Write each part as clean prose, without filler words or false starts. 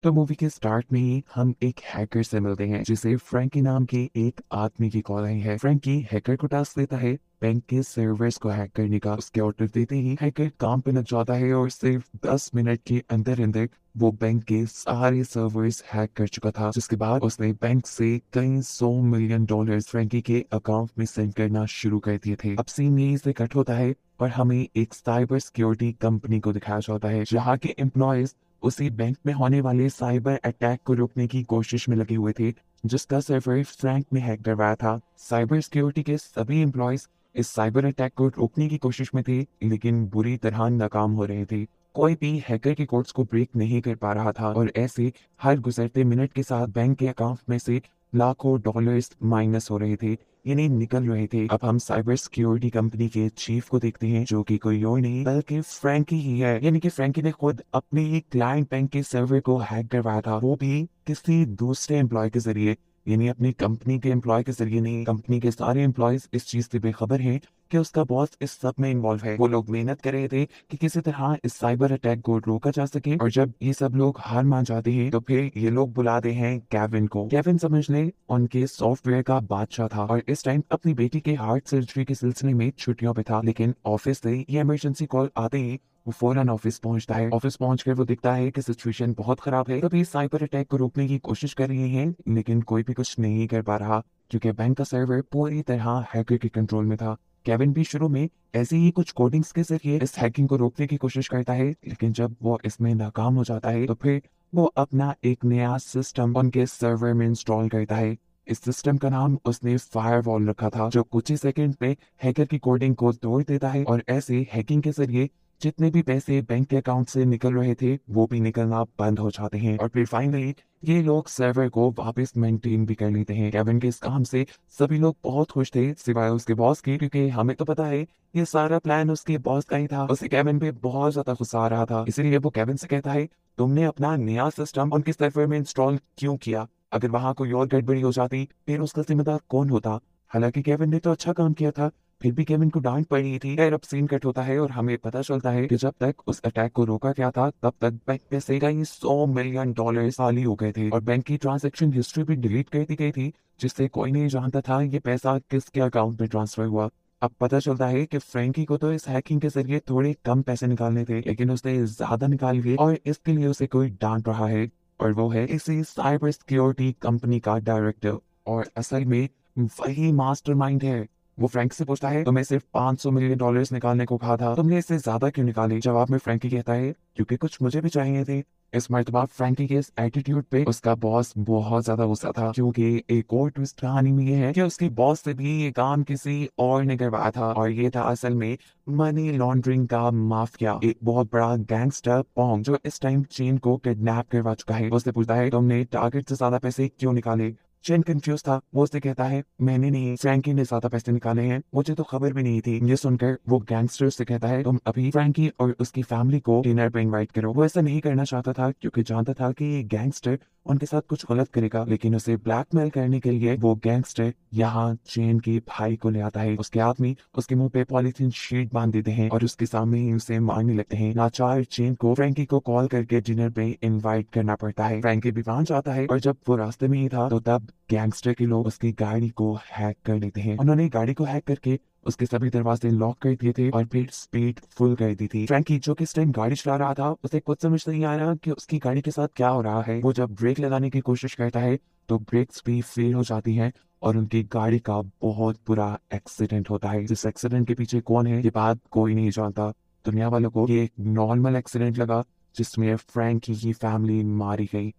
तो मूवी के स्टार्ट में ही हम एक हैकर से मिलते हैं जिसे फ्रैंकी नाम के एक आदमी की कॉल आई है। फ्रैंकी हैकर को टास्क देता है बैंक के सर्वर्स को हैक करने का। उसके ऑर्डर देते ही हैकर काम पे लग जाता है और सिर्फ 10 मिनट के अंदर अंदर वो बैंक के सारे सर्वर्स हैक कर चुका था, जिसके बाद उसने बैंक से कई $100 मिलियन फ्रैंकी के अकाउंट में सेंड करना शुरू कर दिए थे। अब सीन यहीं से कट होता है और हमें एक साइबर सिक्योरिटी कंपनी को दिखाया जाता है जहाँ के एम्प्लॉयज उसी बैंक में होने वाले साइबर अटैक को रोकने की कोशिश में लगे हुए थे, जिसका सर्वर फ्रैंक ने हैक करवाया था। साइबर सिक्योरिटी के सभी एम्प्लॉयज इस साइबर अटैक को रोकने की कोशिश में थे, लेकिन बुरी तरह नाकाम हो रहे थे। कोई भी हैकर के कोड्स को ब्रेक नहीं कर पा रहा था और ऐसे हर गुजरते मिनट के साथ बैंक के अकाउंट में से लाखों डॉलर्स माइनस हो रहे थे, यानी निकल रहे थे। अब हम साइबर सिक्योरिटी कंपनी के चीफ को देखते हैं, जो कि कोई और नहीं बल्कि फ्रैंकी ही है। यानी कि फ्रैंकी ने खुद अपने ही क्लाइंट बैंक के सर्वर को हैक करवाया था, वो भी किसी दूसरे एम्प्लॉय के जरिए। यानी अपनी कंपनी के एम्प्लॉय के जरिए नहीं, कंपनी के सारे एम्प्लॉयज इस चीज से बेखबर हैं कि उसका बॉस इस सब में इन्वॉल्व है। वो लोग मेहनत कर रहे थे कि किसी तरह इस साइबर अटैक को रोका जा सके, और जब ये सब लोग हार मान जाते हैं तो फिर ये लोग बुलाते हैं केविन को। केविन समझ ले उनके सॉफ्टवेयर का बादशाह था और इस टाइम अपनी बेटी के हार्ट सर्जरी के सिलसिले में छुट्टियों पे था। लेकिन ऑफिस से ये इमरजेंसी कॉल आते ही वो फौरन ऑफिस पहुंचता है। ऑफिस पहुंचकर वो दिखता है कि सिचुएशन बहुत खराब है। तभी साइबर अटैक को रोकने की कोशिश कर रहे हैं, लेकिन कोई भी कुछ नहीं कर पा रहा क्योंकि बैंक का सर्वर पूरी तरह हैकर के कंट्रोल में था। केविन भी शुरू में ऐसे ही कुछ कोडिंग्स के जरिए इस हैकिंग को रोकने की कोशिश करता है, लेकिन जब वो इसमें नाकाम हो जाता है तो फिर वो अपना एक नया सिस्टम उनके सर्वर में इंस्टॉल करता है। इस सिस्टम का नाम उसने फायरवॉल रखा था, जो कुछ ही सेकंड में हैकर की कोडिंग को तोड़ देता है और ऐसे हैकिंग के जरिए जितने भी पैसे बैंक के अकाउंट से निकल रहे थे वो भी निकलना बंद हो जाते हैं। और फिर फाइनली ये लोग सर्वर को वापस मेंटेन भी कर लेते हैं। केविन के इस काम से सभी लोग बहुत खुश थे सिवाय उसके बॉस के, क्योंकि हमें तो पता है ये सारा प्लान उसके बॉस का ही था। उसे केविन पे बहुत ज्यादा गुस्सा आ रहा था, इसीलिए वो केविन से कहता है तुमने अपना नया सिस्टम उनके सर्वर में इंस्टॉल क्यों किया? अगर वहां कोई और गड़बड़ी हो जाती फिर उसका जिम्मेदार कौन होता? हालांकि केविन ने तो अच्छा काम किया था, फिर भी केविन को डांट पड़ी थी। खैर अब सीन कट होता है और हमें पता चलता है कि जब तक उस अटैक को रोका गया था तब तक बैंक में से कई $100 मिलियन खाली हो गए थे और बैंक की ट्रांजैक्शन हिस्ट्री भी डिलीट कर दी गई थी, जिससे कोई नहीं जानता था ये पैसा किसके अकाउंट में ट्रांसफर हुआ। अब पता चलता है कि फ्रैंकी को तो इस हैकिंग के जरिए थोड़े कम पैसे निकालने थे, लेकिन उसने ज्यादा निकाल लिए और इसके लिए उसे कोई डांट रहा है, और वो है इसी साइबर सिक्योरिटी कंपनी का डायरेक्टर। और असल में वही मास्टरमाइंड है। वो फ्रैंक से पूछता है तुम्हें सिर्फ $500 मिलियन निकालने को कहा था, तुमने इससे ज्यादा क्यों निकाले? जवाब में फ्रैंकी कहता है क्योंकि कुछ मुझे भी चाहिए थे। इस मर्तबा फ्रैंकी के इस एटीट्यूड पे उसका बॉस बहुत ज्यादा गुस्सा था, क्योंकि एक और ट्विस्ट कहानी में ये है कि उसके बॉस से भी ये काम किसी और ने करवाया था, और ये था असल में मनी लॉन्ड्रिंग का माफिया, एक बहुत बड़ा गैंगस्टर पोंग, जो इस टाइम चेन को किडनैप करवा चुका है। उससे पूछता है तुमने टारगेट से ज्यादा पैसे क्यों निकाले? चेन कंफ्यूज था, वो उससे कहता है मैंने नहीं, फ्रैंकी ने ज्यादा पैसे निकाले हैं, मुझे तो खबर भी नहीं थी। ये सुनकर वो गैंगस्टर से कहता है तुम अभी फ्रैंकी और उसकी फैमिली को डिनर पे इनवाइट करो। वो ऐसा नहीं करना चाहता था क्योंकि जानता था कि ये गैंगस्टर उनके साथ कुछ गलत करेगा, लेकिन उसे ब्लैकमेल करने के लिए वो गैंगस्टर यहाँ चेन के भाई को ले आता है। उसके आदमी उसके मुंह पे पॉलिथीन शीट बांध देते हैं और उसके सामने ही उसे मारने लगते हैं। लाचार चेन को फ्रैंकी को कॉल करके डिनर पे इनवाइट करना पड़ता है। फ्रैंकी भी वहां जाता है और जब वो रास्ते में ही था तो तब गैंगस्टर के लोग उसकी गाड़ी को हैक कर लेते हैं। उन्होंने गाड़ी को हैक करके उसके सभी दरवाजे लॉक कर दिए थे और फिर स्पीड फुल कर दी थी। फ्रैंकी जो कि इस टाइम गाड़ी चला रहा था, उसे कुछ समझ नहीं आ रहा कि उसकी गाड़ी के साथ क्या हो रहा है। वो जब ब्रेक लगाने की कोशिश करता है तो ब्रेक्स भी फेल हो जाती हैं और उनकी गाड़ी का बहुत बुरा एक्सीडेंट होता है। जिस एक्सीडेंट के पीछे कौन है ये बात कोई नहीं जानता। दुनिया वालों को ये एक नॉर्मल एक्सीडेंट लगा जिसमें फ्रैंकी की फैमिली मारी गई।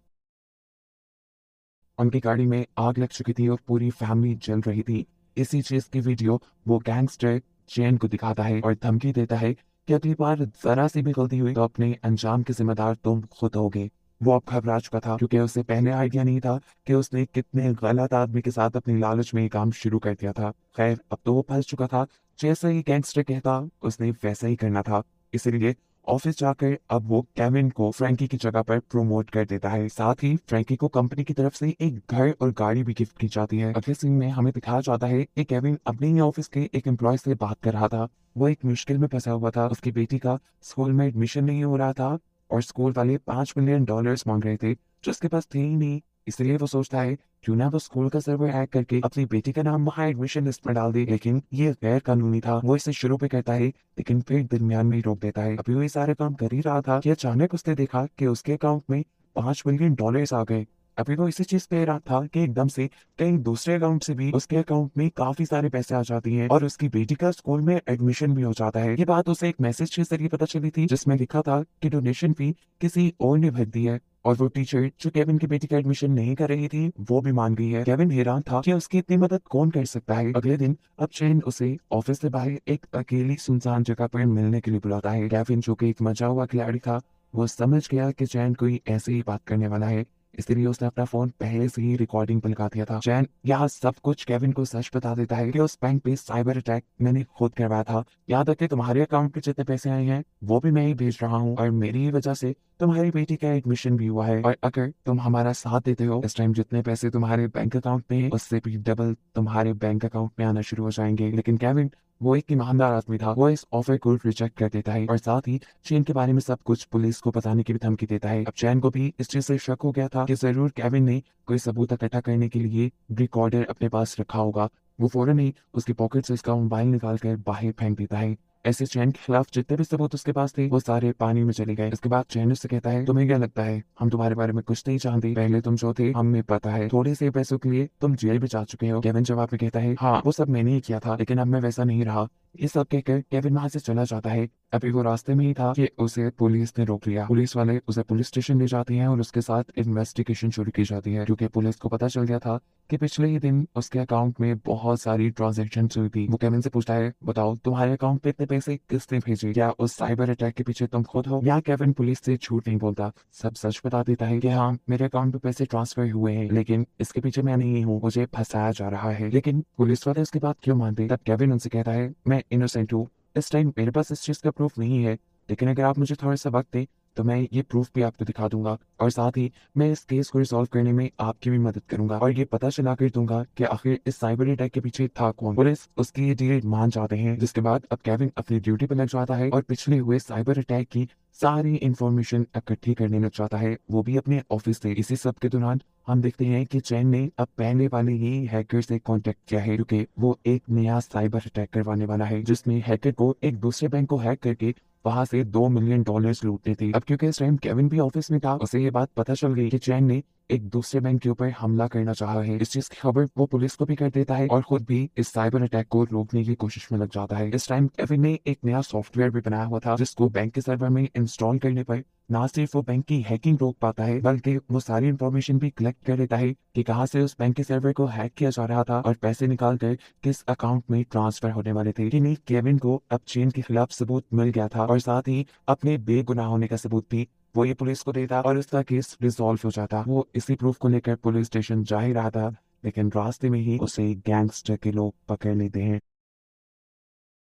उनकी गाड़ी में आग लग चुकी थी और पूरी फैमिली जल रही थी। इसी चीज की वीडियो वो गैंगस्टर चेन को दिखाता है और धमकी देता है कि अगली बार जरा सी भी गलती हुई तो अपने अंजाम के जिम्मेदार तुम खुद होगे। वो अब घबरा चुका था क्योंकि उसे पहले आइडिया नहीं था कि उसने कितने गलत आदमी के साथ अपनी लालच में ये काम शुरू कर दिया था। खैर अब तो वो फंस चुका था, जैसे ही गैंगस्टर कहता उसने वैसा ही करना था। इसीलिए ऑफिस जाकर अब वो केविन को फ्रैंकी की जगह पर प्रमोट कर देता है। साथ ही फ्रैंकी को कंपनी की तरफ से एक घर और गाड़ी भी गिफ्ट की जाती है। अगले सीन में हमें दिखाया जाता है कि केविन अपने ही ऑफिस के एक एम्प्लॉय से बात कर रहा था। वो एक मुश्किल में फंसा हुआ था, उसकी बेटी का स्कूल में एडमिशन नहीं हो रहा था और स्कूल वाले $5 मिलियन मांग रहे थे, जो उसके पास थे ही नहीं। इसलिए वो सोचता है क्यों ना वो स्कूल का सर्वर हैक करके अपनी बेटी का नाम वहाँ एडमिशन लिस्ट में डाल दे। लेकिन ये गैर कानूनी था। वो इसे शुरू पे कहता है लेकिन फिर दरमियान में ही रोक देता है। अभी वो ये सारे काम कर ही रहा था कि अचानक उसने देखा कि उसके अकाउंट में $5 मिलियन आ गए। अभी वो इसी चीज पे हैरान था कि एकदम से कहीं दूसरे अकाउंट से भी उसके अकाउंट में काफी सारे पैसे आ जाती हैं और उसकी बेटी का स्कूल में एडमिशन भी हो जाता है। ये बात उसे एक मैसेज के जरिए पता चली थी जिसमें लिखा था कि डोनेशन फी किसी और ने भर दी है और वो टीचर जो केविन की बेटी का एडमिशन नहीं कर रही थी वो भी मान गई है। केविन हैरान था कि उसकी इतनी मदद कौन कर सकता है। अगले दिन अब चैन उसे ऑफिस से बाहर एक अकेली सुनसान जगह पर मिलने के लिए बुलाता है। केविन जो कि एक मजा हुआ खिलाड़ी था वो समझ गया कि चैन कोई ऐसे ही बात करने वाला है, इसलिए उसने अपना फोन पहले से ही रिकॉर्डिंग पे लगा दिया था। चैन यहाँ सब कुछ केविन को सच बता देता है कि उस बैंक पे साइबर अटैक मैंने खुद करवाया था। याद है कि तुम्हारे अकाउंट पे जितने पैसे आए हैं वो भी मैं ही भेज रहा हूँ और मेरी ही वजह से तुम्हारी बेटी का एडमिशन भी हुआ है। और अगर तुम हमारा साथ देते हो इस टाइम जितने पैसे तुम्हारे बैंक अकाउंट में है उससे भी डबल तुम्हारे बैंक अकाउंट में आना शुरू हो जाएंगे। लेकिन केविन वो एक ईमानदार आदमी था। वो इस ऑफर को रिजेक्ट कर देता है और साथ ही चैन के बारे में सब कुछ पुलिस को बताने की भी धमकी देता है। अब चैन को भी इस चीज से शक हो गया था कि जरूर केविन ने कोई सबूत इकट्ठा करने के लिए रिकॉर्डर अपने पास रखा होगा। वो फौरन ही उसकी पॉकेट से उसका मोबाइल निकाल कर बाहर फेंक देता है। ऐसे चैन के खिलाफ जितने भी सबूत उसके पास थे वो सारे पानी में चले गए। इसके बाद चैन उससे कहता है तुम्हें क्या लगता है हम तुम्हारे बारे में कुछ नहीं जानते, पहले तुम जो थे हमें पता है, थोड़े से पैसों के लिए तुम जेल भी जा चुके हो। केविन जवाब में कहता है हाँ वो सब मैंने ही किया था लेकिन अब मैं वैसा नहीं रहा। ये सब कहकर केविन वहां से चला जाता है। अभी वो रास्ते में ही था कि उसे पुलिस ने रोक लिया। पुलिस वाले उसे पुलिस स्टेशन ले जाते हैं और उसके साथ इन्वेस्टिगेशन शुरू की जाती है क्योंकि पुलिस को पता चल गया था कि पिछले ही दिन उसके अकाउंट में बहुत सारी ट्रांजैक्शन हुई थी। वो केविन से पूछता है बताओ तुम्हारे अकाउंट पे इतने पैसे किसने भेजे, क्या उस साइबर अटैक के पीछे तुम खुद हो? यहाँ केविन पुलिस से झूठ नहीं बोलता, सब सच बता देता है कि हाँ मेरे अकाउंट पे पैसे ट्रांसफर हुए हैं लेकिन इसके पीछे मैं नहीं हूँ, मुझे फंसाया जा रहा है। लेकिन पुलिस वाले उसकी बात क्यों मानते? तब केविन उनसे कहता है मैं इनोसेंट हूँ, इस टाइम मेरे पास इस चीज का प्रूफ नहीं है लेकिन अगर आप मुझे थोड़ा सा वक्त दें तो मैं ये प्रूफ भी आपको दिखा दूंगा और साथ ही मैं इस केस को रिजॉल्व करने में आपकी भी मदद करूंगा और ये पता चला कर दूंगा कि आखिर इस साइबर अटैक के पीछे था कौन। पुलिस उसकी ये डील मान जाते हैं जिसके बाद अब केविन अपनी ड्यूटी पर लग जाता है और पिछले हुए साइबर अटैक की सारी इंफॉर्मेशन इकट्ठी करने लग जाता है, वो भी अपने ऑफिस से। इसी सब के दौरान हम देखते हैं कि चैन ने अब पहले वाले ही हैकर से कांटेक्ट किया है क्योंकि वो एक नया साइबर अटैक करवाने वाला है जिसमें हैकर को एक दूसरे बैंक को हैक करके वहां से $2 मिलियन लूटने थे। अब क्योंकि इस टाइम केविन भी ऑफिस में था उसे ये बात पता चल गई कि चैन ने एक दूसरे बैंक के ऊपर हमला करना चाहा है। इस चीज की खबर वो पुलिस को भी कर देता है और खुद भी इस साइबर अटैक को रोकने की कोशिश में लग जाता है। इस टाइम केविन ने एक नया सॉफ्टवेयर भी बनाया हुआ था जिसको बैंक के सर्वर में इंस्टॉल करने पर ना सिर्फ वो बैंक की हैकिंग रोक पाता है बल्कि वो सारी इंफॉर्मेशन भी कलेक्ट कर लेता है कि कहाँ से उस बैंक के सर्वर को हैक किया जा रहा था और पैसे निकाल कर किस अकाउंट में ट्रांसफर होने वाले थे। लेकिन केविन को अब चेन के खिलाफ सबूत मिल गया था और साथ ही अपने बेगुनाह होने का सबूत भी वो ये पुलिस को देता और उसका केस रिजॉल्व हो जाता। वो इसी प्रूफ को लेकर पुलिस स्टेशन जा ही रहा था लेकिन रास्ते में ही उसे गैंगस्टर के लोग पकड़ लेते हैं।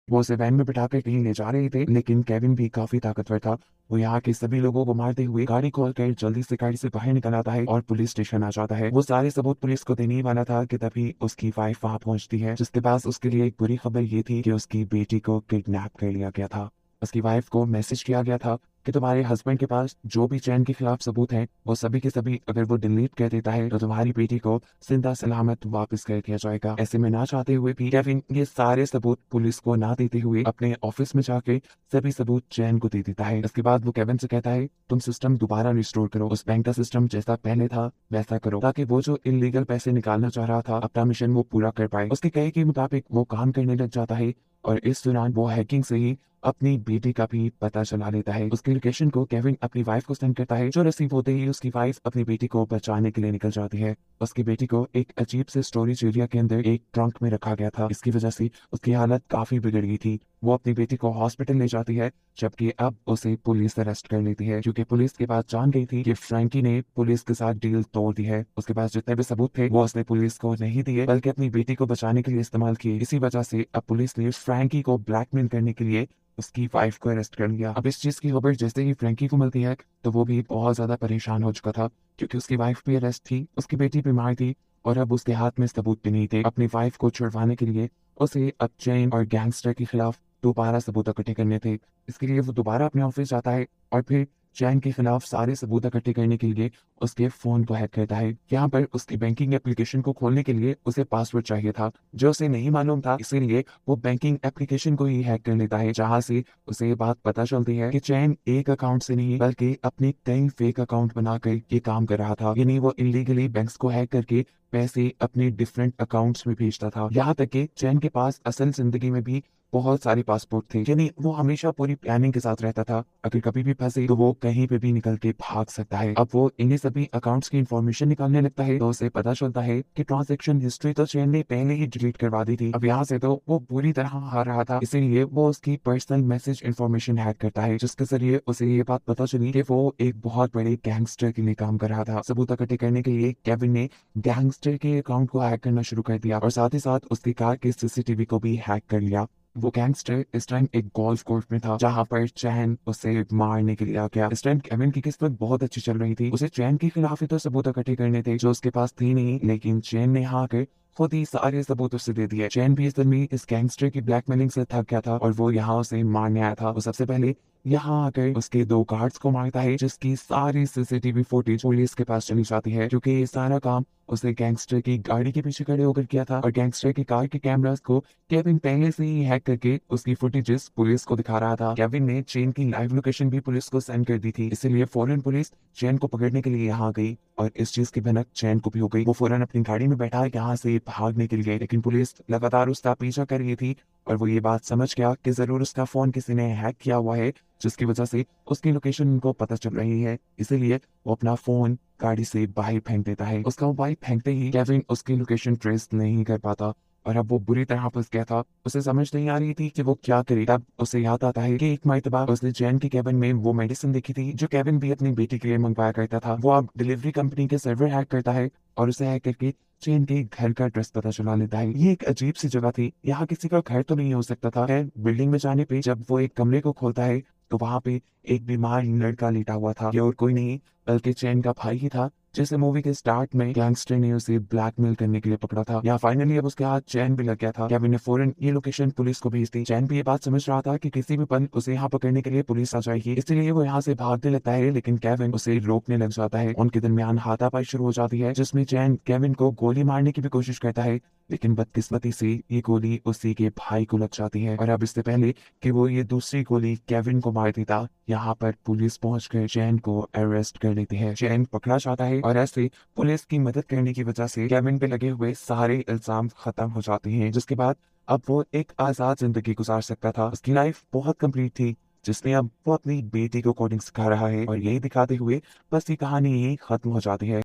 वो उसे वैन में बिठाकर कहीं ले जा रहे थे लेकिन केविन भी काफी ताकतवर था। वो यहाँ के सभी लोगों को मारते हुए गाड़ी खोल कर जल्दी से गाड़ी से बाहर निकल आता है और पुलिस स्टेशन आ जाता है। वो सारे सबूत पुलिस को देने ही वाला था कि तभी उसकी वाइफ वहां पहुंचती है जिसके पास उसके लिए एक बुरी खबर ये थी कि उसकी बेटी को किडनैप कर लिया गया था। उसकी वाइफ को मैसेज किया गया था कि तुम्हारे हस्बैंड के पास जो भी चैन के खिलाफ सबूत हैं वो सभी के सभी अगर वो डिलीट कर देता है तो तुम्हारी बेटी को जिंदा सलामत वापस कर दिया जाएगा। ऐसे में ना चाहते हुए भी केविन ये सारे सबूत पुलिस को ना देते हुए अपने ऑफिस में जाके सभी सबूत चैन को दे देता है। इसके बाद वो केविन से कहता है तुम सिस्टम दोबारा रिस्टोर करो, उस बैंक का सिस्टम जैसा पहले था वैसा करो ताकि वो जो इलीगल पैसे निकालना चाह रहा था अपना मिशन वो पूरा कर पाए। उसके कहे के मुताबिक वो काम करने लग जाता है और इस दौरान वो हैकिंग से ही अपनी बेटी का भी पता चला लेता है। उसकी लोकेशन को केविन अपनी वाइफ को सेंड करता है जो रिसीव होते ही उसकी वाइफ अपनी बेटी को बचाने के लिए निकल जाती है। उसकी बेटी को एक अजीब से स्टोरेज एरिया के अंदर एक ट्रंक में रखा गया था, इसकी वजह से उसकी हालत काफी बिगड़ गई थी। वो अपनी बेटी को हॉस्पिटल ले जाती है जबकि अब उसे पुलिस अरेस्ट कर लेती है क्योंकि पुलिस के पास जान गई थी कि फ्रैंकी ने पुलिस के साथ डील तोड़ दी है। उसके पास जितने भी सबूत थे वो उसने पुलिस को नहीं दिए बल्कि अपनी बेटी को बचाने के लिए इस्तेमाल किए। इसी वजह से अब पुलिस ने फ्रैंकी को ब्लैकमेल करने के लिए उसकी वाइफ को अरेस्ट कर लिया। अब इस चीज की खबर जैसे ही फ्रैंकी को मिलती है तो वो भी बहुत ज्यादा परेशान हो चुका था क्योंकि उसकी वाइफ भी अरेस्ट थी, उसकी बेटी बीमार थी और अब उसके हाथ में सबूत भी नहीं थे। अपनी वाइफ को छुड़वाने के लिए उसे अब चेन और गैंगस्टर के खिलाफ दोबारा सबूत इकट्ठे करने थे। इसके लिए वो दोबारा अपने ऑफिस जाता है और फिर चैन के खिलाफ सारे सबूत इकट्ठे करने के लिए उसके फोन को हैक करता है। यहाँ पर उसकी बैंकिंग एप्लीकेशन को खोलने के लिए उसे पासवर्ड चाहिए था जो उसे नहीं मालूम था, इसीलिए वो बैंकिंग एप्लीकेशन को ही हैक कर लेता है, जहाँ से उसे ये बात पता चलती है कि चैन एक अकाउंट से नहीं बल्कि अपने कई फेक अकाउंट बनाकर ये काम कर रहा था। यानी वो इलीगली बैंक्स को हैक करके पैसे अपने डिफरेंट अकाउंट्स में भेजता था। यहाँ तक कि चैन के पास असल जिंदगी में भी बहुत सारे पासपोर्ट थे, यानी वो हमेशा पूरी प्लानिंग के साथ रहता था। अगर कभी भी फंसे तो वो कहीं पे भी निकल के भाग सकता है। अब वो इन्हीं सभी अकाउंट्स की इंफॉर्मेशन निकालने लगता है तो उसे पता चलता है कि ट्रांजैक्शन हिस्ट्री तो चैन ने पहले ही डिलीट करवा दी थी। अब यहाँ से तो वो पूरी तरह हार रहा था, इसीलिए वो उसकी पर्सनल मैसेज इंफॉर्मेशन हैक करता है, जिसके जरिए उसे ये बात पता चली कि वो एक बहुत बड़े गैंगस्टर के लिए काम कर रहा था। सबूत इकट्ठे करने के लिए केविन ने गैंगस्टर के अकाउंट को हैक करना शुरू कर दिया और साथ ही साथ उसकी कार के सीसीटीवी को भी हैक कर लिया। वो गैंगस्टर इस टाइम एक गोल्फ कोर्स में था जहां पर चैन उसे मारने के लिए आ गया। इस टाइम केविन की किस्मत बहुत अच्छी चल रही थी, उसे चैन के खिलाफ ही तो सबूत इकट्ठे करने थे जो उसके पास थी नहीं, लेकिन चैन ने यहाँ आकर खुद ही सारे सबूत उसे दे दिए। चैन भी इस दिन में इस गैंगस्टर की ब्लैकमेलिंग से थक गया था और वो यहाँ उसे मारने आया था। वो सबसे पहले यहाँ आकर उसके दो गार्ड्स को मारता है, जिसकी सारी सीसीटीवी फुटेज पुलिस के पास चली जाती है, क्योंकि ये सारा काम उसने गैंगस्टर की गाड़ी के पीछे खड़े होकर किया था और गैंगस्टर की कार के कैमरास को केविन पहले से ही हैक करके उसकी फुटेजेस पुलिस को दिखा रहा था। केविन ने चेन की लाइव लोकेशन भी पुलिस को सेंड कर दी थी, इसीलिए फौरन पुलिस चैन को पकड़ने के लिए यहाँ गई और इस चीज की भनक चैन को भी हो गई। वो फौरन अपनी गाड़ी में बैठा यहाँ से भागने के लिए, लेकिन पुलिस लगातार उसका पीछा कर रही थी और वो ये बात समझ गया कि जरूर उसका फोन किसी ने हैक किया हुआ है, जिसकी वजह से उसकी लोकेशन उनको पता चल रही है। इसीलिए वो अपना फोन गाड़ी से बाहर फेंक देता है। उसका मोबाइल फेंकते ही केविन उसकी लोकेशन ट्रेस नहीं कर पाता और अब वो बुरी तरह फंस गया था। उसे समझ नहीं आ रही थी कि वो क्या करे। तब उसे याद आता है कि एक मरतबा उसने चैन की केबिन में वो मेडिसिन देखी थी जो केविन भी अपनी बेटी के लिए मंगवाया करता था। वो अब डिलीवरी कंपनी के सर्वर हैक करता है और उसे हैक करके चैन के घर का एड्रेस पता चला लेता है। ये एक अजीब सी जगह थी, यहाँ किसी का घर तो नहीं हो सकता था। बिल्डिंग में जाने पे जब वो एक कमरे को खोलता है तो वहां पे एक बीमार लड़का लेटा हुआ था। ये और कोई नहीं बल्कि चैन का भाई ही था, जिसे मूवी के स्टार्ट में गैंगस्टर ने उसे ब्लैकमेल करने के लिए पकड़ा था। यहाँ फाइनली अब उसके हाथ चैन भी लग गया था। केविन ने फौरन ये लोकेशन पुलिस को भेज दी। चैन भी ये बात समझ रहा था कि किसी भी पल उसे यहाँ पकड़ने के लिए पुलिस आ जाएगी, इसलिए वो यहाँ से भागने लगता है, लेकिन केविन उसे रोकने लग जाता है। उनके दरमियान हाथापाई शुरू हो जाती है, जिसमें चैन केविन को गोली मारने की भी कोशिश करता है, लेकिन बदकिस्मती से ये गोली उसी के भाई को लग जाती है। और अब इससे पहले कि वो ये दूसरी गोली केविन को मार देता, यहाँ पर पुलिस पहुंचकर चैन को अरेस्ट कर लेती है। चैन पकड़ा जाता है और ऐसे पुलिस की मदद करने की वजह से केविन पे लगे हुए सारे इल्जाम खत्म हो जाते हैं, जिसके बाद अब वो एक आजाद जिंदगी गुजार सकता था। उसकी लाइफ बहुत कंप्लीट थी, जिसमें अब वो अपनी बेटी को कोडिंग सिखा रहा है और यही दिखाते हुए बस ये कहानी यही खत्म हो जाती है।